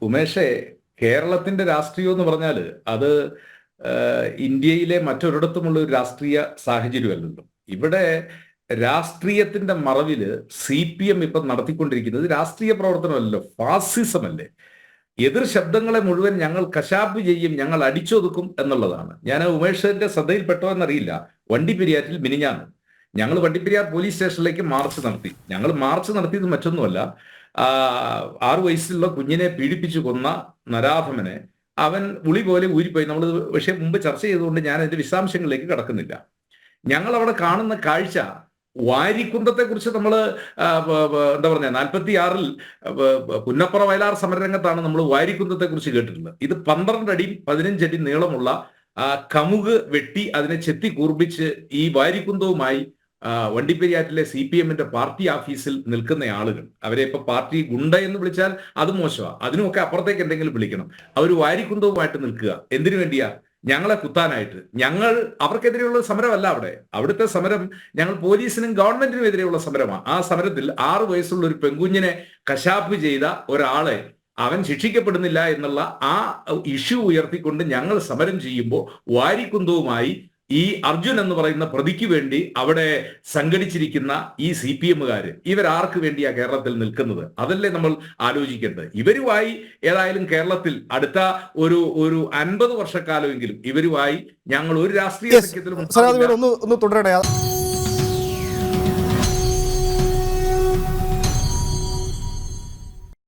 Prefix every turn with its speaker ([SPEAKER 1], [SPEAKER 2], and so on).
[SPEAKER 1] ഉമേഷേ, കേരളത്തിന്റെ രാഷ്ട്രീയം എന്ന് പറഞ്ഞാൽ അത് ഇന്ത്യയിലെ മറ്റൊരിടത്തുമുള്ള ഒരു രാഷ്ട്രീയ സാഹചര്യമല്ലല്ലോ. ഇവിടെ രാഷ്ട്രീയത്തിന്റെ മറവില് CPM ഇപ്പം നടത്തിക്കൊണ്ടിരിക്കുന്നത് രാഷ്ട്രീയ പ്രവർത്തനമല്ലല്ലോ, ഫാസിസമല്ലേ. എതിർ ശബ്ദങ്ങളെ മുഴുവൻ ഞങ്ങൾ കശാപ്പ് ചെയ്യും, ഞങ്ങൾ അടിച്ചൊതുക്കും എന്നുള്ളതാണ്. ഞാൻ ഉമേഷിന്റെ ശ്രദ്ധയിൽപ്പെട്ടോ എന്നറിയില്ല. വണ്ടിപ്പെരിയാറ്റിൽ മിനിഞ്ഞാന്ന് ഞങ്ങൾ വണ്ടിപ്പെരിയാർ പോലീസ് സ്റ്റേഷനിലേക്ക് മാർച്ച് നടത്തി. ഞങ്ങൾ മാർച്ച് നടത്തിയത് മറ്റൊന്നുമല്ല, 6 വയസ്സുള്ള കുഞ്ഞിനെ പീഡിപ്പിച്ചു കൊന്ന നരാധമനെ അവൻ ഉളി പോലെ ഊരിപ്പോയി. നമ്മൾ വിഷയം മുമ്പ് ചർച്ച ചെയ്തുകൊണ്ട് ഞാൻ അതിന്റെ വിശദാംശങ്ങളിലേക്ക് കടക്കുന്നില്ല. ഞങ്ങൾ അവിടെ കാണുന്ന കാഴ്ച, വാരിക്കുന്തത്തെ കുറിച്ച് നമ്മൾ എന്താ പറഞ്ഞ 46-ൽ പുന്നപ്പുറ വയലാർ സമരരംഗത്താണ് നമ്മൾ വാരിക്കുന്തത്തെ കുറിച്ച് കേട്ടിട്ടുള്ളത്. ഇത് 12 അടി 15 അടി നീളമുള്ള കമുക് വെട്ടി അതിനെ ചെത്തി കൂർപ്പിച്ച് ഈ വാരിക്കുന്തവുമായി വണ്ടിപ്പെരിയാറ്റിലെ CPMന്റെ പാർട്ടി ഓഫീസിൽ നിൽക്കുന്ന ആളുകൾ, അവരെ ഇപ്പൊ പാർട്ടി ഗുണ്ട എന്ന് വിളിച്ചാൽ അത് മോശമാണ്, അതിനുമൊക്കെ അപ്പുറത്തേക്ക് എന്തെങ്കിലും വിളിക്കണം. അവർ വാരിക്കുന്തവുമായിട്ട് നിൽക്കുക. എന്തിനു വേണ്ടിയാ? ഞങ്ങളെ കുത്താനായിട്ട്. ഞങ്ങൾ അവർക്കെതിരെയുള്ള സമരമല്ല അവിടുത്തെ സമരം ഞങ്ങൾ പോലീസിനും ഗവൺമെന്റിനും എതിരെയുള്ള സമരമാണ്. ആ സമരത്തിൽ 6 വയസ്സുള്ള ഒരു പെൺകുഞ്ഞിനെ കശാപ്പ് ചെയ്ത ഒരാളെ അവൻ ശിക്ഷിക്കപ്പെടുന്നില്ല എന്നുള്ള ആ ഇഷ്യൂ ഉയർത്തിക്കൊണ്ട് ഞങ്ങൾ സമരം ചെയ്യുമ്പോൾ വാരിക്കുന്തവുമായി ഈ അർജുൻ എന്ന് പറയുന്ന പ്രതിക്ക് വേണ്ടി അവിടെ സംഘടിച്ചിരിക്കുന്ന ഈ CPMകാര് ഇവരാർക്ക് വേണ്ടിയാ കേരളത്തിൽ നിൽക്കുന്നത്? അതല്ലേ നമ്മൾ ആലോചിക്കേണ്ടത്. ഇവരുമായി ഏതായാലും കേരളത്തിൽ അടുത്ത ഒരു 50 വർഷക്കാലമെങ്കിലും ഇവരുമായി ഞങ്ങൾ ഒരു രാഷ്ട്രീയ സഖ്യത്തിലും
[SPEAKER 2] ഒന്ന് തുടരണേ.